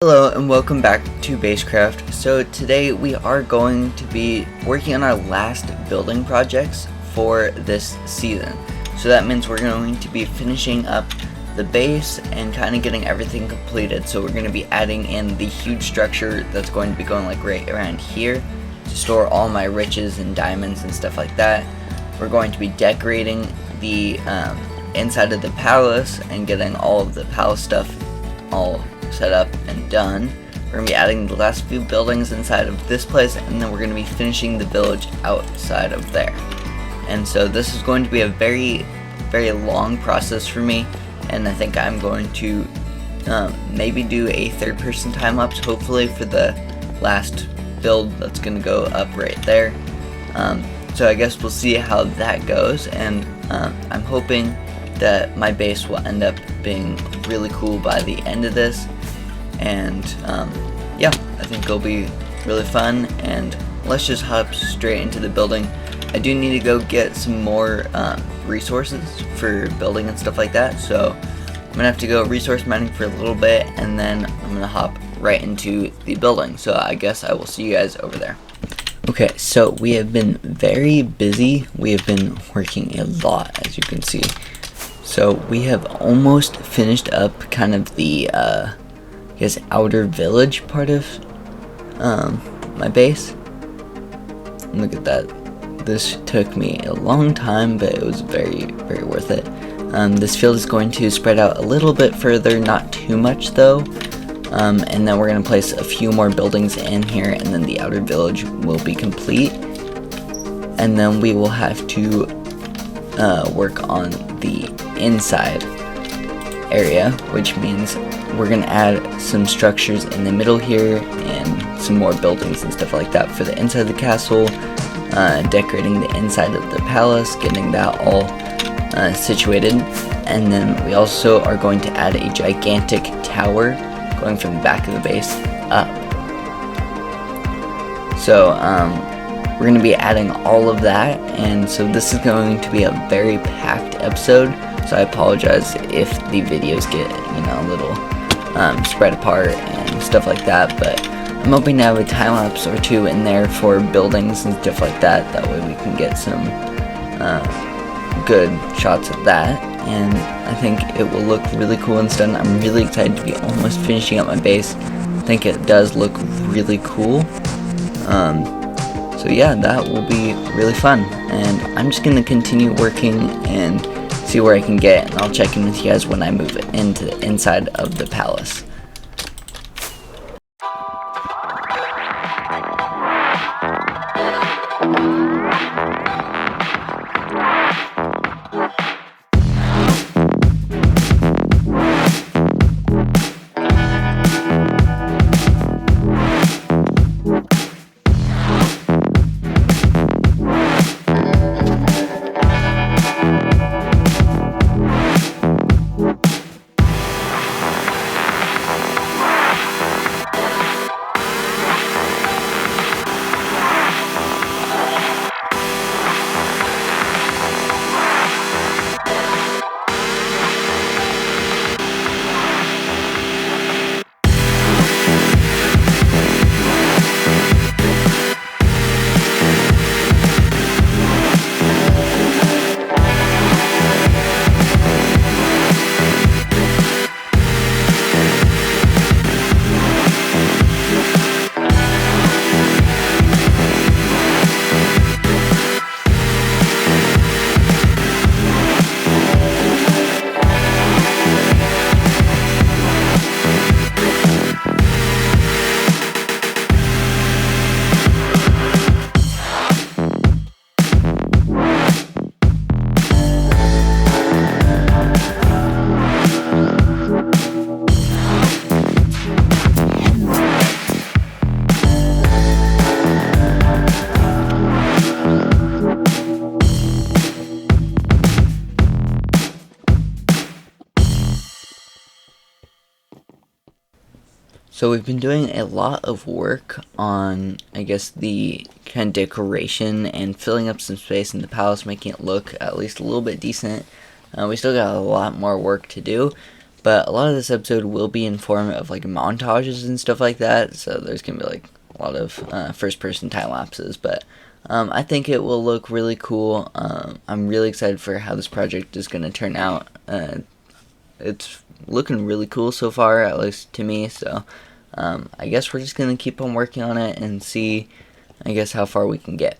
Hello and welcome back to Basecraft. So today we are going to be working on our last building projects for this season. So that means we're going to be finishing up the base and kind of getting everything completed. So we're going to be adding in the huge structure that's going to be going like right around here to store all my riches and diamonds and stuff like that. We're going to be decorating the inside of the palace and getting all of the palace stuff all set up and done. We're going to be adding the last few buildings inside of this place, and then we're going to be finishing the village outside of there. And so this is going to be a very long process for me, and I think I'm going to maybe do a third-person time-lapse, hopefully, for the last build that's going to go up right there. So I guess we'll see how that goes, and I'm hoping that my base will end up being really cool by the end of this. And yeah, I think it'll be really fun, and let's just hop straight into the building. I do need to go get some more resources for building and stuff like that, so I'm gonna have to go resource mining for a little bit, and then I'm gonna hop right into the building. So I guess I will see you guys over there. Okay, so we have been very busy. We have been working a lot, as you can see. So we have almost finished up kind of the outer village part of my base. Look at that. This took me a long time, but it was very worth it. This field is going to spread out a little bit further, not too much though. And then we're going to place a few more buildings in here, and then the outer village will be complete. And then we will have to work on the inside area, which means we're going to add some structures in the middle here and some more buildings and stuff like that for the inside of the castle, decorating the inside of the palace, getting that all situated. And then we also are going to add a gigantic tower going from the back of the base up. So we're going to be adding all of that, and so this is going to be a very packed episode. So I apologize if the videos get, a little spread apart and stuff like that, but I'm hoping to have a time lapse or two in there for buildings and stuff like that. That way we can get some good shots of that, and I think it will look really cool and stunning. I'm really excited to be almost finishing up my base. I think it does look really cool. So yeah, that will be really fun, and I'm just gonna continue working and see where I can get, and I'll check in with you guys when I move it into the inside of the palace. So we've been doing a lot of work on, I guess, the kind of decoration and filling up some space in the palace, making it look at least a little bit decent. We still got a lot more work to do, But a lot of this episode will be in form of like montages and stuff like that, so there's gonna be like a lot of first person time lapses, but I think it will look really cool. I'm really excited for how this project is gonna turn out. It's looking really cool so far, at least to me, so I guess we're just gonna keep on working on it and see, I guess, how far we can get.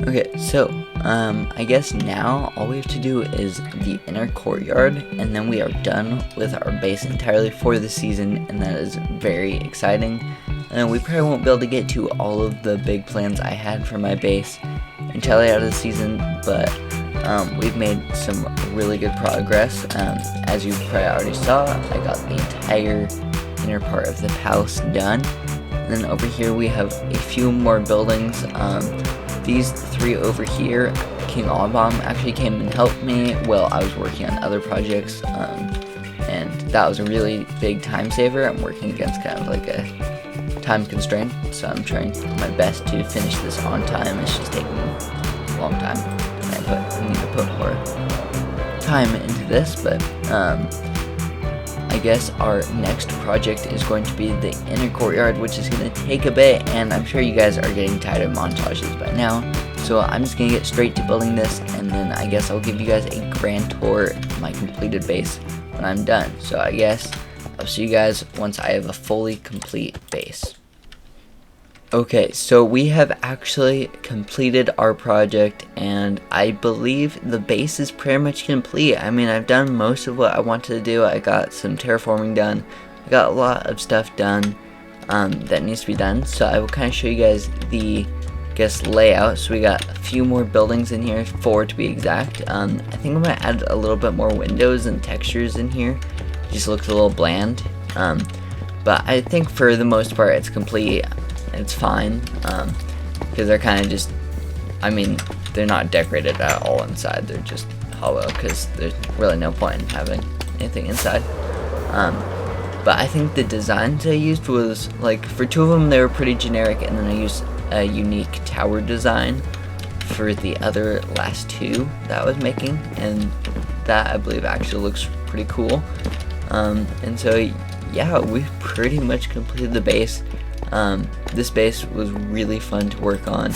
Okay, so, I guess now all we have to do is the inner courtyard, and then we are done with our base entirely for the season, and that is very exciting. and we probably won't be able to get to all of the big plans I had for my base until the end of the season, but we've made some really good progress. As you probably already saw, I got the entire inner part of the house done. And then over here we have a few more buildings. These three over here, King Alabam actually came and helped me while I was working on other projects, and that was a really big time saver. I'm working against kind of like a time constraint, so I'm trying my best to finish this on time. It's just taking a long time, and I need to put more time into this, but I guess our next project is going to be the inner courtyard, which is going to take a bit, and I'm sure you guys are getting tired of montages by now, so I'm just going to get straight to building this, and then I guess I'll give you guys a grand tour of my completed base when I'm done. So I guess I'll see you guys once I have a fully complete base. Okay, so we have actually completed our project, and I believe the base is pretty much complete. I mean, I've done most of what I wanted to do. I got some terraforming done. I got a lot of stuff done that needs to be done. So I will kind of show you guys the, layout. So we got a few more buildings in here, 4 to be exact. I think I'm gonna add a little bit more windows and textures in here. It just looks a little bland. But I think for the most part it's complete. It's fine, because they're kind of just, I mean, they're not decorated at all inside, they're just hollow, because there's really no point in having anything inside. But I think the designs I used was, like, for 2 of them they were pretty generic, and then I used a unique tower design for the other last 2 that I was making, and that I believe actually looks pretty cool. And so yeah, we pretty much completed the base. This base was really fun to work on.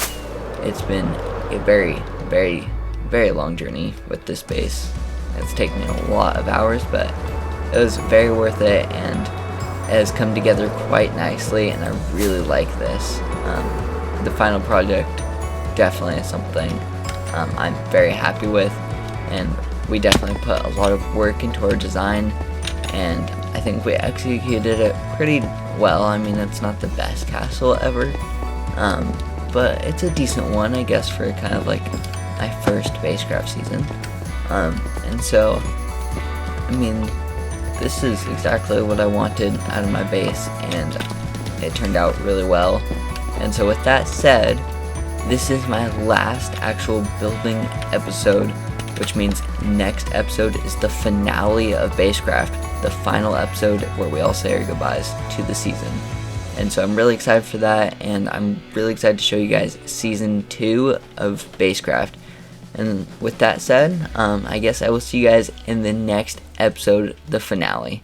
It's been a very, very, very long journey with this base. It's taken me a lot of hours, but it was very worth it, and it has come together quite nicely, and I really like this. The final project definitely is something I'm very happy with, and we definitely put a lot of work into our design, and I think we executed it pretty well. I mean, it's not the best castle ever, but it's a decent one, I guess, for kind of like my first Basecraft season. And so, I mean, this is exactly what I wanted out of my base, and it turned out really well. And so with that said, this is my last actual building episode, which means next episode is the finale of Basecraft, the final episode where we all say our goodbyes to the season. And so I'm really excited for that, and I'm really excited to show you guys season 2 of Basecraft. And with that said, I guess I will see you guys in the next episode, the finale.